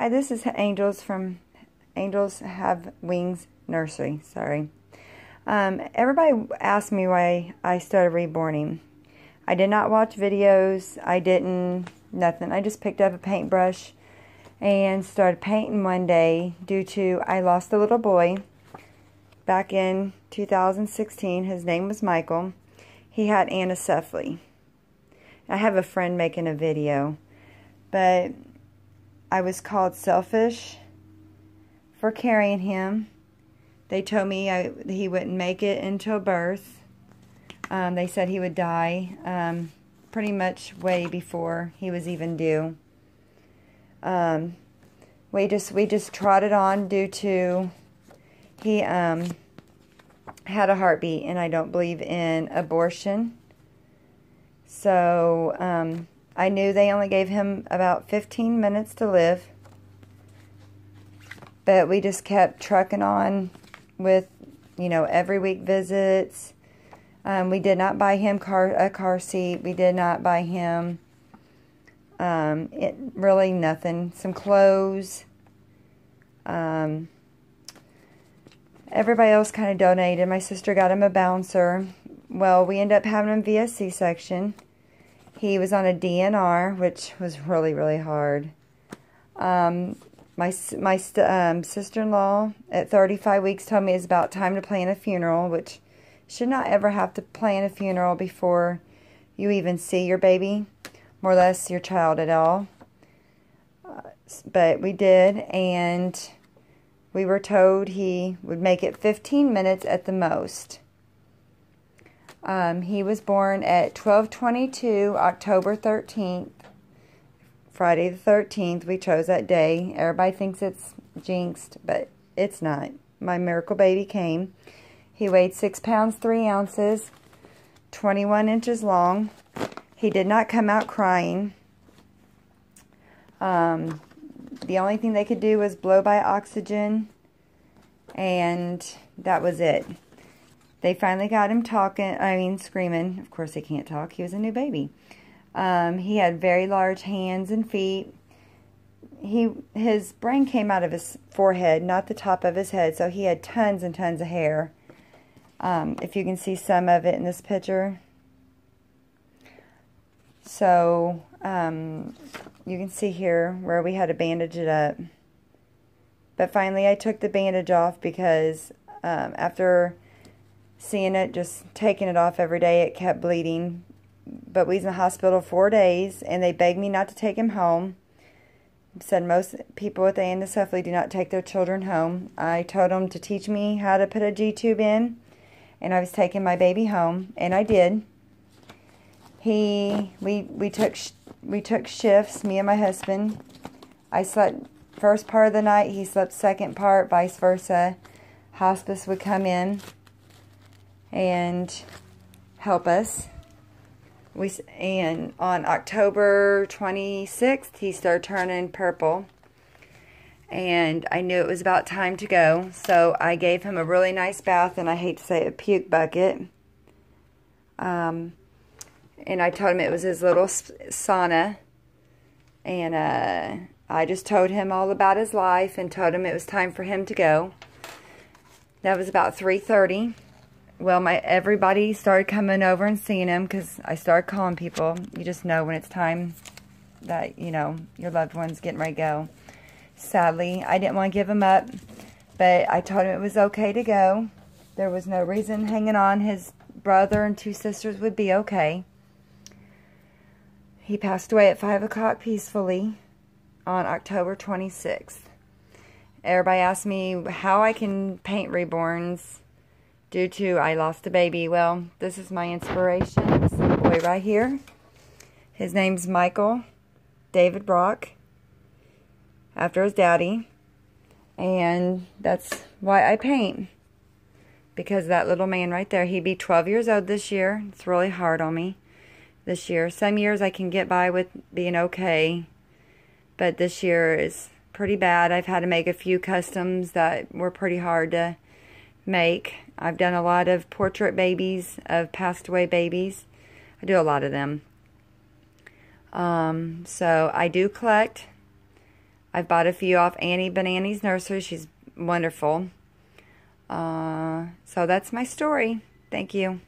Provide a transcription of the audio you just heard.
Hi, this is Angels from Angels Have Wings Nursery. Sorry. Everybody asked me why I started reborning. I did not watch videos. I didn't, nothing. I just picked up a paintbrush and started painting one day due to I lost a little boy back in 2016. His name was Michael. He had anencephalie. I have a friend making a video, but I was called selfish for carrying him. They told me he wouldn't make it until birth. They said he would die pretty much way before he was even due. We just trotted on due to he had a heartbeat, and I don't believe in abortion. So I knew they only gave him about 15 minutes to live, but we just kept trucking on with, you know, every week visits. We did not buy him a car seat. We did not buy him really nothing. Some clothes. Everybody else kind of donated. My sister got him a bouncer. Well, we ended up having him via C-section. He was on a DNR, which was really, really hard. My sister-in-law at 35 weeks told me it's about time to plan a funeral, which should not ever have to plan a funeral before you even see your baby, more or less your child at all. But we did, and we were told he would make it 15 minutes at the most. He was born at 12/22, October 13th, Friday the 13th. We chose that day. Everybody thinks it's jinxed, but it's not. My miracle baby came. He weighed 6 pounds, 3 ounces, 21 inches long. He did not come out crying. The only thing they could do was blow by oxygen, and that was it. They finally got him screaming. Of course, he can't talk. He was a new baby. He had very large hands and feet. His brain came out of his forehead, not the top of his head, so he had tons and tons of hair. If you can see some of it in this picture. So, you can see here where we had to bandage it up. But finally, I took the bandage off because after seeing it, just taking it off every day, it kept bleeding. But we was in the hospital 4 days, and they begged me not to take him home. Said most people with anencephalie do not take their children home. I told them to teach me how to put a G-tube in, and I was taking my baby home, and I did. We took shifts, me and my husband. I slept first part of the night, he slept second part, vice versa. Hospice would come in and help us. And on October 26th, he started turning purple. And I knew it was about time to go. So I gave him a really nice bath, and I hate to say a puke bucket. And I told him it was his little sauna. And I just told him all about his life and told him it was time for him to go. That was about 3:30. Well, everybody started coming over and seeing him because I started calling people. You just know when it's time that, you know, your loved one's getting ready to go. Sadly, I didn't want to give him up, but I told him it was okay to go. There was no reason hanging on. His brother and 2 sisters would be okay. He passed away at 5 o'clock peacefully on October 26th. Everybody asked me how I can paint reborns due to I lost a baby. Well, this is my inspiration. This little boy right here. His name's Michael David Brock, after his daddy. And that's why I paint. Because that little man right there, he'd be 12 years old this year. It's really hard on me this year. Some years I can get by with being okay, but this year is pretty bad. I've had to make a few customs that were pretty hard to make. I've done a lot of portrait babies of passed away babies. I do a lot of them. So I do collect. I've bought a few off Annie Banani's nursery. She's wonderful. So that's my story. Thank you.